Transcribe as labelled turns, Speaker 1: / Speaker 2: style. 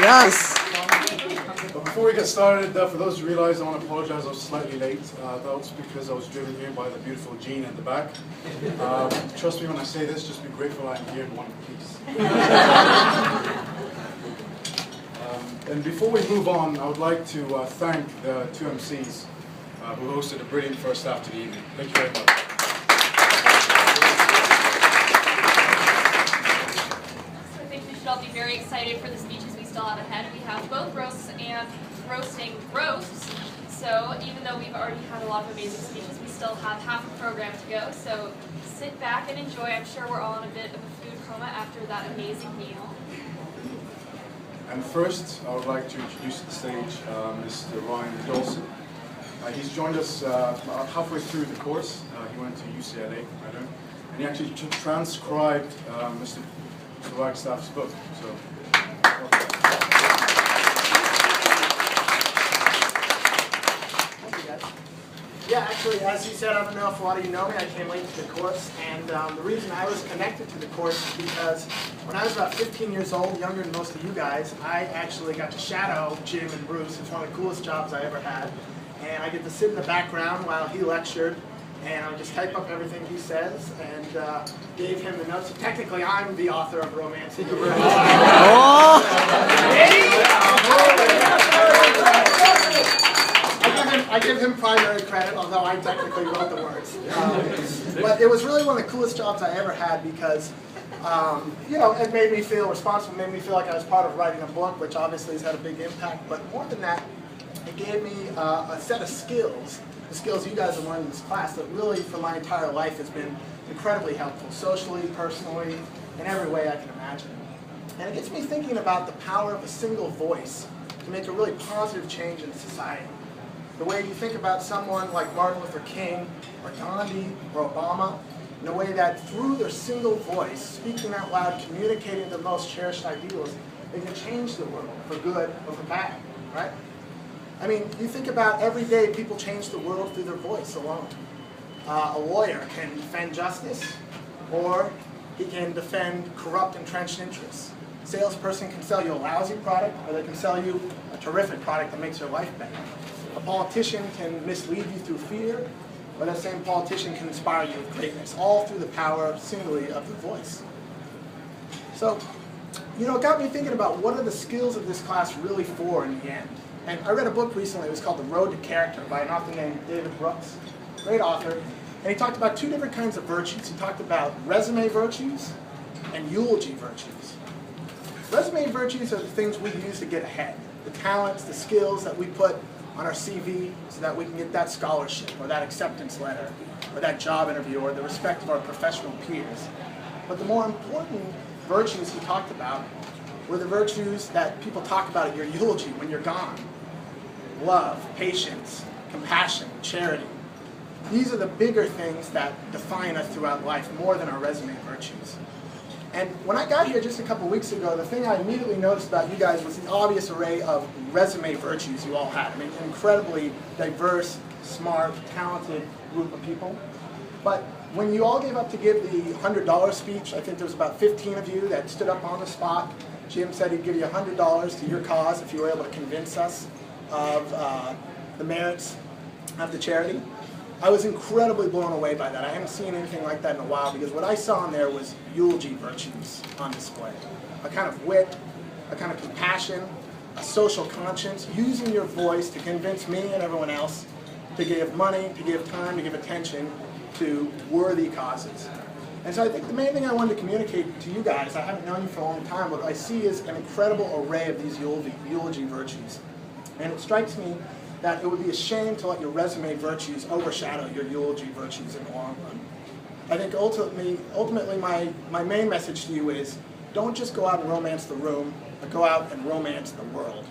Speaker 1: Yes.
Speaker 2: But before we get started, for those who realize, I want to apologize, I was slightly late. That was because I was driven here by the beautiful Jean at the back. Trust me when I say this, just be grateful I'm here in one piece. And before we move on, I would like to thank the two MCs who hosted a brilliant first half to the evening. Thank you very much.
Speaker 3: So I think we should all be very excited for the speeches we still have ahead. We have both roasts and roasting roasts. So even though we've already had a lot of amazing speeches, we still have half a program to go. So sit back and enjoy. I'm sure we're all in a bit of a food coma after that amazing meal.
Speaker 2: And first, I would like to introduce to the stage Mr. Ryan Dawson. He's joined us halfway through the course. He went to UCLA, and he actually transcribed Mr. Wagstaff's book. So,
Speaker 4: thank you, guys. Yeah, actually, as he said, I don't know if a lot of you know me. I came late to the course, and the reason I was connected to the course is because when I was about 15 years old, younger than most of you guys, I actually got to shadow Jim and Bruce. It's one of the coolest jobs I ever had. And I get to sit in the background while he lectured, and I would just type up everything he says, and gave him the notes. So technically, I'm the author of Romance in the Room. I give him primary credit, although I technically wrote the words. But it was really one of the coolest jobs I ever had because, you know, it made me feel responsible, made me feel like I was part of writing a book, which obviously has had a big impact. But more than that, it gave me a set of skills, the skills you guys have learned in this class that really for my entire life has been incredibly helpful, socially, personally, in every way I can imagine. And it gets me thinking about the power of a single voice to make a really positive change in society. The way you think about someone like Martin Luther King or Gandhi or Obama, in a way that through their single voice, speaking out loud, communicating the most cherished ideals, they can change the world for good or for bad, right? I mean, you think about every day people change the world through their voice alone. A lawyer can defend justice, or he can defend corrupt, entrenched interests. A salesperson can sell you a lousy product, or they can sell you a terrific product that makes your life better. A politician can mislead you through fear, or that same politician can inspire you with greatness, all through the power singly of the voice. So, you know, it got me thinking about what are the skills of this class really for in the end. And I read a book recently, it was called The Road to Character by an author named David Brooks, great author, and he talked about two different kinds of virtues. He talked about resume virtues and eulogy virtues. Resume virtues are the things we use to get ahead, the talents, the skills that we put on our CV so that we can get that scholarship or that acceptance letter or that job interview or the respect of our professional peers. But the more important virtues he talked about were the virtues that people talk about at your eulogy when you're gone. Love, patience, compassion, charity. These are the bigger things that define us throughout life more than our resume virtues. And when I got here just a couple weeks ago, the thing I immediately noticed about you guys was the obvious array of resume virtues you all had. I mean, an incredibly diverse, smart, talented group of people. But when you all gave up to give the $100 speech, I think there was about 15 of you that stood up on the spot. Jim said he'd give you $100 to your cause if you were able to convince us of the merits of the charity. I was incredibly blown away by that. I haven't seen anything like that in a while because what I saw in there was eulogy virtues on display. A kind of wit, a kind of compassion, a social conscience, using your voice to convince me and everyone else to give money, to give time, to give attention to worthy causes. And so I think the main thing I wanted to communicate to you guys, I haven't known you for a long time, but what I see is an incredible array of these eulogy virtues. And it strikes me that it would be a shame to let your resume virtues overshadow your eulogy virtues in the long run. I think ultimately my main message to you is don't just go out and romance the room, but go out and romance the world.